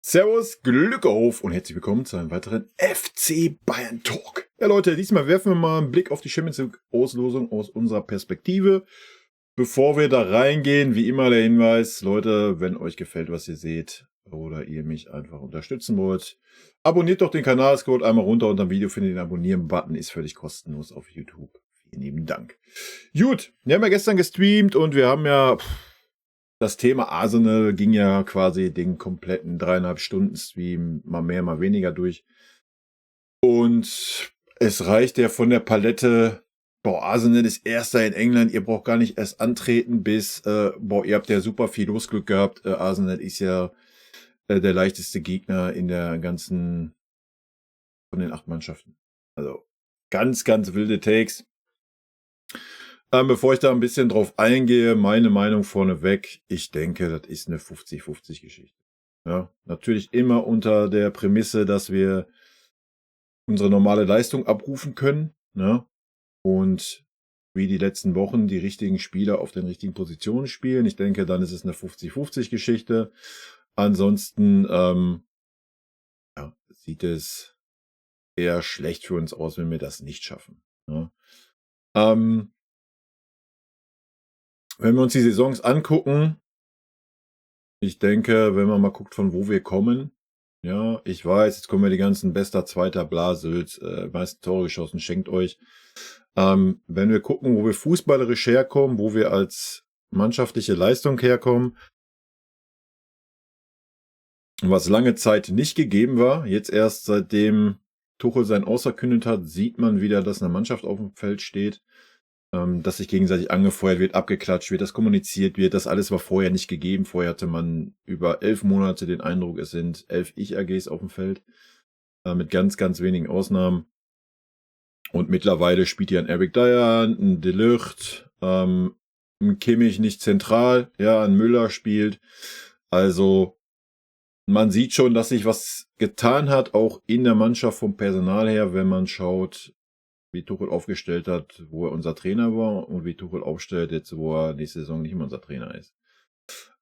Servus, Glück auf und herzlich willkommen zu einem weiteren FC Bayern Talk. Ja Leute, diesmal werfen wir mal einen Blick auf die Champions League Auslosung aus unserer Perspektive. Bevor wir da reingehen, wie immer der Hinweis, Leute, wenn euch gefällt, was ihr seht oder ihr mich einfach unterstützen wollt, abonniert doch den Kanal, scrollt einmal runter unter dem Video, findet den Abonnieren-Button, ist völlig kostenlos auf YouTube. Vielen lieben Dank. Gut, wir haben ja gestern gestreamt und wir haben ja... Das Thema Arsenal ging ja quasi den kompletten 3,5 Stunden Stream mal mehr, mal weniger durch. Und es reicht ja von der Palette, Arsenal ist Erster in England, ihr braucht gar nicht erst antreten bis, ihr habt ja super viel Losglück gehabt. Arsenal ist ja der leichteste Gegner in der ganzen, von den 8 Mannschaften. Also ganz, ganz wilde Takes. Bevor ich da ein bisschen drauf eingehe, meine Meinung vorneweg, ich denke, das ist eine 50-50 Geschichte. Ja, natürlich immer unter der Prämisse, dass wir unsere normale Leistung abrufen können, ne? Und wie die letzten Wochen die richtigen Spieler auf den richtigen Positionen spielen. Ich denke, dann ist es eine 50-50 Geschichte. Ansonsten sieht es eher schlecht für uns aus, wenn wir das nicht schaffen. Ne? Wenn wir uns die Saisons angucken, ich denke, wenn man mal guckt, von wo wir kommen, ja, ich weiß, jetzt kommen wir die ganzen Bester, Zweiter, Blasels, meisten Tore geschossen, schenkt euch. Wenn wir gucken, wo wir fußballerisch herkommen, wo wir als mannschaftliche Leistung herkommen, was lange Zeit nicht gegeben war, jetzt erst seitdem Tuchel sein Außerkündet hat, sieht man wieder, dass eine Mannschaft auf dem Feld steht, dass sich gegenseitig angefeuert wird, abgeklatscht wird, dass kommuniziert wird. Das alles war vorher nicht gegeben. Vorher hatte man über 11 Monate den Eindruck, es sind 11 Ich-AGs auf dem Feld, mit ganz, ganz wenigen Ausnahmen. Und mittlerweile spielt hier ein Eric Dyer, ein De Ligt, ein Kimmich nicht zentral, ja, ein Müller spielt. Also man sieht schon, dass sich was getan hat, auch in der Mannschaft vom Personal her, wenn man schaut, wie Tuchel aufgestellt hat, wo er unser Trainer war und wie Tuchel aufstellt, jetzt wo er nächste Saison nicht mehr unser Trainer ist.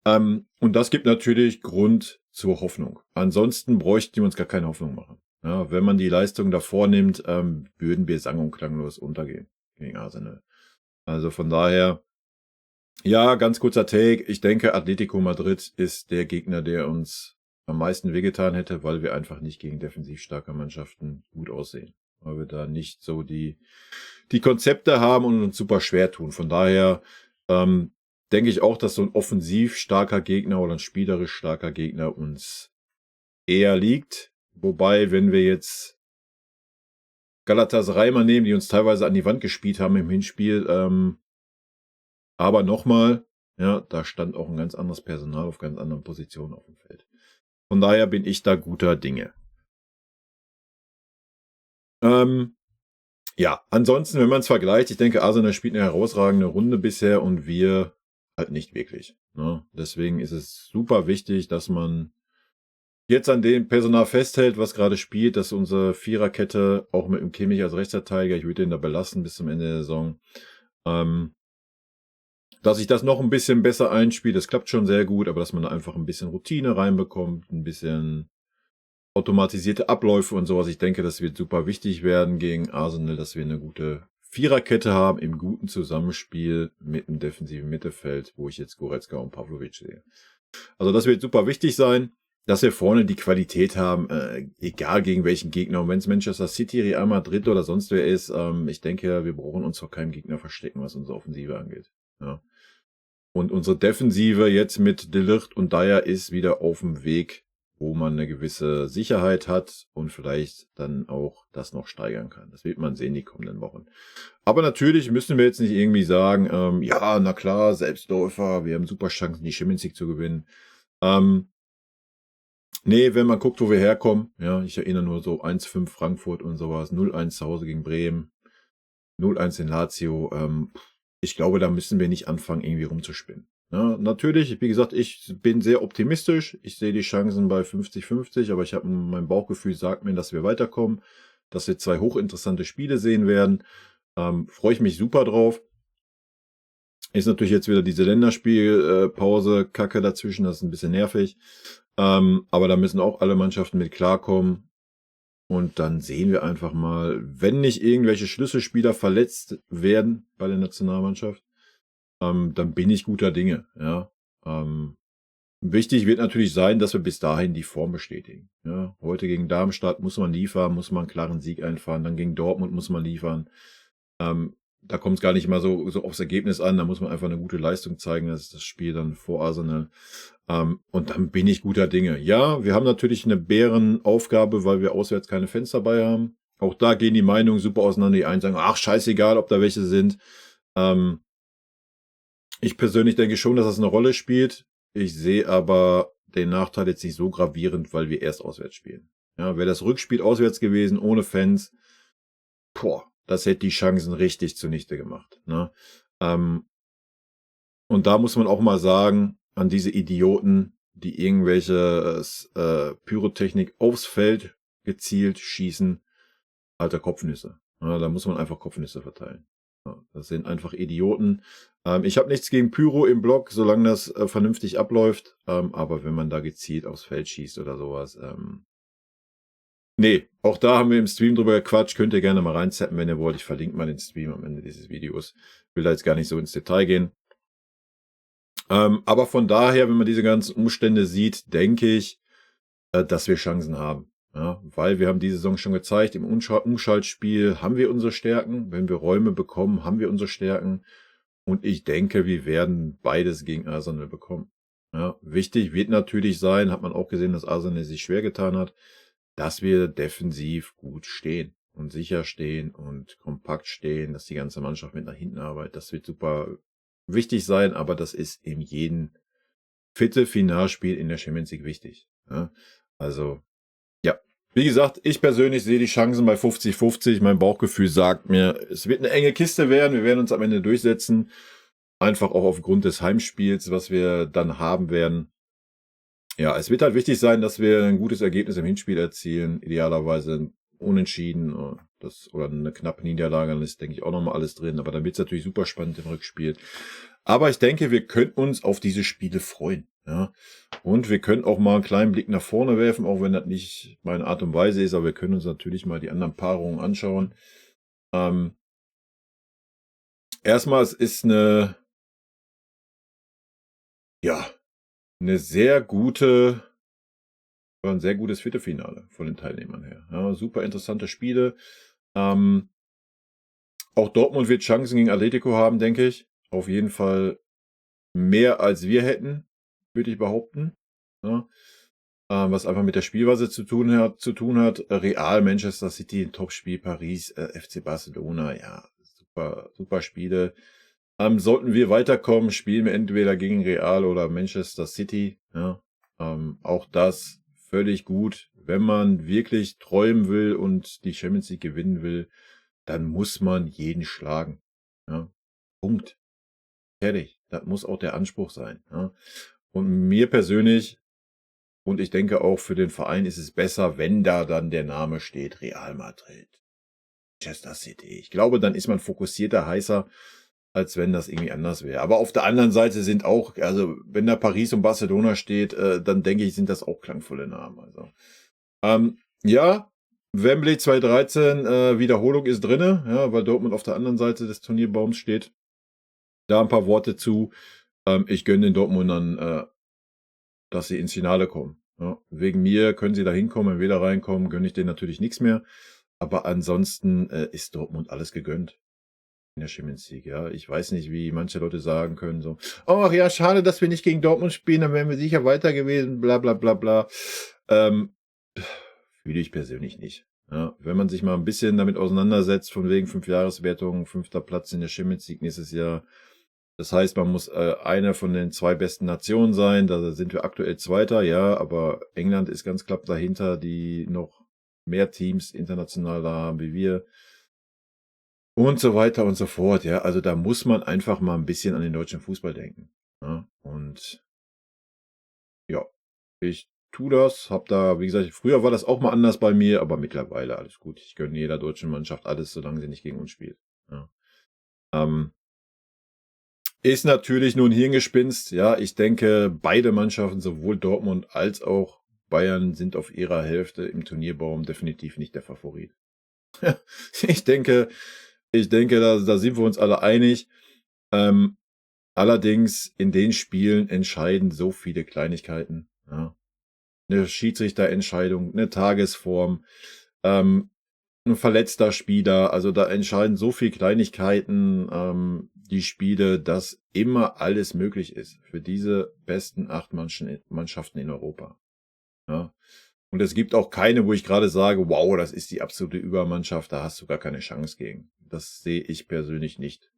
Und das gibt natürlich Grund zur Hoffnung. Ansonsten bräuchten wir uns gar keine Hoffnung machen. Ja, wenn man die Leistung davor nimmt, würden wir sang- und klanglos untergehen gegen Arsenal. Also von daher, ja, ganz kurzer Take. Ich denke, Atletico Madrid ist der Gegner, der uns am meisten wehgetan hätte, weil wir einfach nicht gegen defensiv starke Mannschaften gut aussehen. Weil wir da nicht so die Konzepte haben und uns super schwer tun. Von daher denke ich auch, dass so ein offensiv starker Gegner oder ein spielerisch starker Gegner uns eher liegt. Wobei, wenn wir jetzt Galatasaray mal nehmen, die uns teilweise an die Wand gespielt haben im Hinspiel, aber nochmal, ja, da stand auch ein ganz anderes Personal auf ganz anderen Positionen auf dem Feld. Von daher bin ich da guter Dinge. Ja, ansonsten, wenn man es vergleicht, ich denke, Arsenal spielt eine herausragende Runde bisher und wir halt nicht wirklich. Ne? Deswegen ist es super wichtig, dass man jetzt an dem Personal festhält, was gerade spielt, dass unsere Viererkette, auch mit dem Kimmich als Rechtsverteidiger, ich würde den da belassen bis zum Ende der Saison, dass ich das noch ein bisschen besser einspiele, das klappt schon sehr gut, aber dass man da einfach ein bisschen Routine reinbekommt, ein bisschen automatisierte Abläufe und sowas. Ich denke, das wird super wichtig werden gegen Arsenal, dass wir eine gute Viererkette haben im guten Zusammenspiel mit dem defensiven Mittelfeld, wo ich jetzt Goretzka und Pavlovic sehe. Also das wird super wichtig sein, dass wir vorne die Qualität haben, egal gegen welchen Gegner. Und wenn es Manchester City, Real Madrid oder sonst wer ist, ich denke, wir brauchen uns vor keinem Gegner verstecken, was unsere Offensive angeht. Ja. Und unsere Defensive jetzt mit De Ligt und Dyer ist wieder auf dem Weg, wo man eine gewisse Sicherheit hat und vielleicht dann auch das noch steigern kann. Das wird man sehen die kommenden Wochen. Aber natürlich müssen wir jetzt nicht irgendwie sagen, ja, na klar, Selbstläufer, wir haben super Chancen, die Champions League zu gewinnen. Nee, wenn man guckt, wo wir herkommen, ja, ich erinnere nur so 1-5 Frankfurt und sowas, 0-1 zu Hause gegen Bremen, 0-1 in Lazio, ich glaube, da müssen wir nicht anfangen, irgendwie rumzuspinnen. Ja, natürlich, wie gesagt, ich bin sehr optimistisch. Ich sehe die Chancen bei 50-50, aber ich habe mein Bauchgefühl sagt mir, dass wir weiterkommen, dass wir 2 hochinteressante Spiele sehen werden. Freue ich mich super drauf. Ist natürlich jetzt wieder diese Länderspielpause, Kacke dazwischen, das ist ein bisschen nervig. Aber da müssen auch alle Mannschaften mit klarkommen. Und dann sehen wir einfach mal, wenn nicht irgendwelche Schlüsselspieler verletzt werden bei der Nationalmannschaft, dann bin ich guter Dinge. Ja. Wichtig wird natürlich sein, dass wir bis dahin die Form bestätigen. Ja. Heute gegen Darmstadt muss man liefern, muss man einen klaren Sieg einfahren. Dann gegen Dortmund muss man liefern. Da kommt es gar nicht mal so aufs Ergebnis an. Da muss man einfach eine gute Leistung zeigen. Das ist das Spiel dann vor Arsenal. Und dann bin ich guter Dinge. Ja, wir haben natürlich eine Bärenaufgabe, weil wir auswärts keine Fans dabei haben. Auch da gehen die Meinungen super auseinander. Die einen sagen, ach, scheißegal, ob da welche sind. Ich persönlich denke schon, dass das eine Rolle spielt. Ich sehe aber den Nachteil jetzt nicht so gravierend, weil wir erst auswärts spielen. Ja, wäre das Rückspiel auswärts gewesen, ohne Fans, das hätte die Chancen richtig zunichte gemacht. Ne? Und da muss man auch mal sagen, an diese Idioten, die irgendwelche Pyrotechnik aufs Feld gezielt schießen, alter Kopfnüsse. Ja, da muss man einfach Kopfnüsse verteilen. Ja, das sind einfach Idioten. Ich habe nichts gegen Pyro im Block, solange das vernünftig abläuft. Aber wenn man da gezielt aufs Feld schießt oder sowas, nee, auch da haben wir im Stream drüber gequatscht. Könnt ihr gerne mal reinzappen, wenn ihr wollt. Ich verlinke mal den Stream am Ende dieses Videos. Will da jetzt gar nicht so ins Detail gehen. Aber von daher, wenn man diese ganzen Umstände sieht, denke ich, dass wir Chancen haben. Ja, weil wir haben diese Saison schon gezeigt, im Umschaltspiel haben wir unsere Stärken. Wenn wir Räume bekommen, haben wir unsere Stärken. Und ich denke, wir werden beides gegen Arsenal bekommen. Ja, wichtig wird natürlich sein, hat man auch gesehen, dass Arsenal sich schwer getan hat, dass wir defensiv gut stehen und sicher stehen und kompakt stehen, dass die ganze Mannschaft mit nach hinten arbeitet. Das wird super wichtig sein, aber das ist in jedem Viertelfinalspiel in der Champions League wichtig. Ja? Also, ja. Wie gesagt, ich persönlich sehe die Chancen bei 50-50. Mein Bauchgefühl sagt mir, es wird eine enge Kiste werden. Wir werden uns am Ende durchsetzen. Einfach auch aufgrund des Heimspiels, was wir dann haben werden. Ja, es wird halt wichtig sein, dass wir ein gutes Ergebnis im Hinspiel erzielen. Idealerweise unentschieden oder eine knappe Niederlage. Dann ist, denke ich, auch nochmal alles drin. Aber dann wird es natürlich super spannend im Rückspiel. Aber ich denke, wir können uns auf diese Spiele freuen. Ja. Und wir können auch mal einen kleinen Blick nach vorne werfen, auch wenn das nicht meine Art und Weise ist. Aber wir können uns natürlich mal die anderen Paarungen anschauen. Erstmal, es ist eine sehr gute, ein sehr gutes Viertelfinale von den Teilnehmern her. Ja, super interessante Spiele. Auch Dortmund wird Chancen gegen Atletico haben, denke ich. Auf jeden Fall mehr als wir hätten, würde ich behaupten. Ja. Was einfach mit der Spielweise zu tun hat. Real, Manchester City, ein Topspiel, Paris, FC Barcelona, ja, super Spiele. Sollten wir weiterkommen, spielen wir entweder gegen Real oder Manchester City. Ja. Auch das völlig gut. Wenn man wirklich träumen will und die Champions League gewinnen will, dann muss man jeden schlagen. Ja. Punkt. Fertig. Das muss auch der Anspruch sein. Ja. Und mir persönlich, und ich denke auch für den Verein ist es besser, wenn da dann der Name steht, Real Madrid, Manchester City. Ich glaube, dann ist man fokussierter, heißer, als wenn das irgendwie anders wäre. Aber auf der anderen Seite sind auch, also wenn da Paris und Barcelona steht, dann denke ich, sind das auch klangvolle Namen. Also ja, Wembley 2013, Wiederholung ist drinne, ja, weil Dortmund auf der anderen Seite des Turnierbaums steht. Da ein paar Worte zu. Ich gönne den Dortmundern, dass sie ins Finale kommen. Ja, wegen mir können sie da hinkommen, wenn wir da reinkommen, gönne ich denen natürlich nichts mehr. Aber ansonsten ist Dortmund alles gegönnt in der Champions League. Ja, ich weiß nicht, wie manche Leute sagen können, so, ach ja, schade, dass wir nicht gegen Dortmund spielen, dann wären wir sicher weiter gewesen, bla bla bla bla. Fühle ich persönlich nicht. Ja, wenn man sich mal ein bisschen damit auseinandersetzt, von wegen 5-Jahreswertung, 5. Platz in der Champions League nächstes Jahr. Das heißt, man muss einer von den 2 besten Nationen sein. Da sind wir aktuell Zweiter, ja, aber England ist ganz knapp dahinter, die noch mehr Teams international da haben wie wir. Und so weiter und so fort, ja. Also da muss man einfach mal ein bisschen an den deutschen Fußball denken. Ja. Und ja, ich tue das, hab da, wie gesagt, früher war das auch mal anders bei mir, aber mittlerweile alles gut. Ich gönne jeder deutschen Mannschaft alles, solange sie nicht gegen uns spielt. Ja. Ist natürlich nur ein Hirngespinst. Ja, ich denke, beide Mannschaften, sowohl Dortmund als auch Bayern, sind auf ihrer Hälfte im Turnierbaum definitiv nicht der Favorit. Ich denke, da sind wir uns alle einig. Allerdings in den Spielen entscheiden so viele Kleinigkeiten. Ja. Eine Schiedsrichterentscheidung, eine Tagesform, ein verletzter Spieler. Also da entscheiden so viele Kleinigkeiten die Spiele, dass immer alles möglich ist für diese besten 8 Mannschaften in Europa. Ja. Und es gibt auch keine, wo ich gerade sage, wow, das ist die absolute Übermannschaft, da hast du gar keine Chance gegen. Das sehe ich persönlich nicht.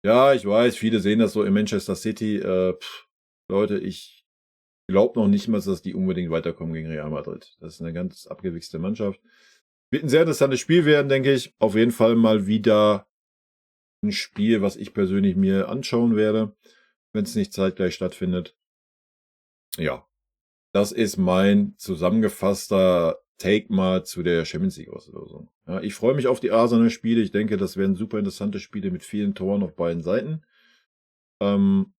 Ja, ich weiß, viele sehen das so in Manchester City. Leute, ich glaube noch nicht mal, dass die unbedingt weiterkommen gegen Real Madrid. Das ist eine ganz abgewichste Mannschaft. Wird ein sehr interessantes Spiel werden, denke ich. Auf jeden Fall mal wieder ein Spiel, was ich persönlich mir anschauen werde, wenn es nicht zeitgleich stattfindet. Ja, das ist mein zusammengefasster Take mal zu der Champions League Auslosung. Ja, ich freue mich auf die Arsenal-Spiele. Ich denke, das werden super interessante Spiele mit vielen Toren auf beiden Seiten. Und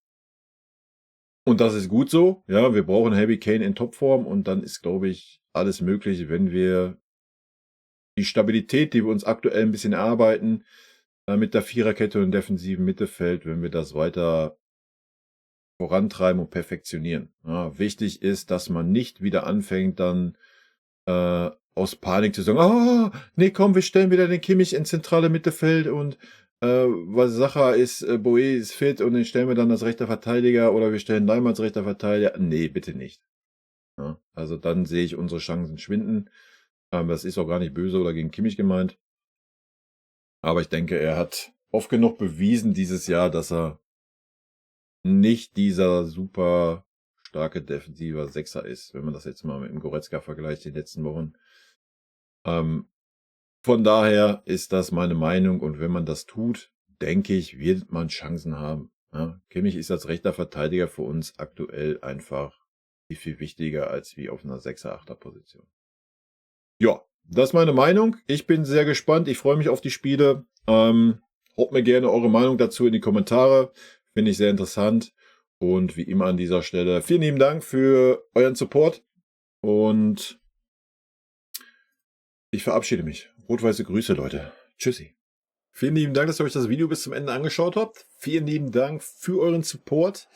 das ist gut so. Ja, wir brauchen Harry Kane in Topform und dann ist, glaube ich, alles möglich, wenn wir die Stabilität, die wir uns aktuell ein bisschen erarbeiten, mit der Viererkette und defensiven Mittelfeld, wenn wir das weiter vorantreiben und perfektionieren. Ja, wichtig ist, dass man nicht wieder anfängt, dann aus Panik zu sagen, nee, komm, wir stellen wieder den Kimmich ins zentrale Mittelfeld und weil Sacha ist, Boe ist fit und den stellen wir dann als rechter Verteidiger oder wir stellen Neymar als rechter Verteidiger. Nee, bitte nicht. Ja, also dann sehe ich unsere Chancen schwinden. Das ist auch gar nicht böse oder gegen Kimmich gemeint. Aber ich denke, er hat oft genug bewiesen dieses Jahr, dass er nicht dieser super starke defensiver Sechser ist, wenn man das jetzt mal mit dem Goretzka vergleicht die letzten Wochen. Von daher ist das meine Meinung und wenn man das tut, denke ich, wird man Chancen haben. Ja, Kimmich ist als rechter Verteidiger für uns aktuell einfach viel wichtiger als wie auf einer 6er-8er Position. Ja, das ist meine Meinung. Ich bin sehr gespannt. Ich freue mich auf die Spiele. Haut mir gerne eure Meinung dazu in die Kommentare. Finde ich sehr interessant. Und wie immer an dieser Stelle vielen lieben Dank für euren Support. Und ich verabschiede mich. Rot-weiße Grüße, Leute. Tschüssi. Vielen lieben Dank, dass ihr euch das Video bis zum Ende angeschaut habt. Vielen lieben Dank für euren Support.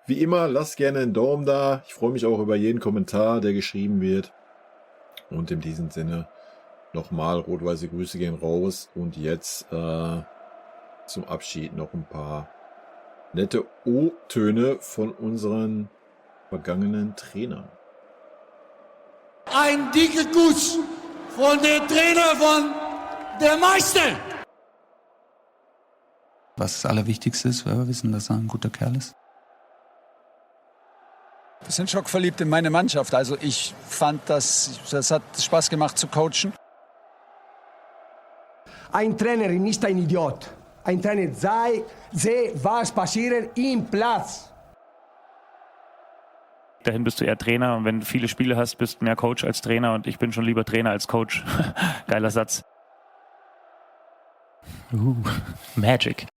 Wie immer, lasst gerne einen Daumen da. Ich freue mich auch über jeden Kommentar, der geschrieben wird. Und in diesem Sinne nochmal rot-weiße Grüße gehen raus. Und jetzt zum Abschied noch ein paar nette O-Töne von unseren vergangenen Trainern. Ein dicker Kuss von der Trainer von der Meister. Was das Allerwichtigste ist, weil wir wissen, dass er ein guter Kerl ist. Wir sind schockverliebt in meine Mannschaft. Also ich fand, das hat Spaß gemacht zu coachen. Ein Trainer ist nicht ein Idiot. Ein Trainer sehe, was passiert im Platz. Dahin bist du eher Trainer und wenn du viele Spiele hast, bist du mehr Coach als Trainer und ich bin schon lieber Trainer als Coach. Geiler Satz. Magic.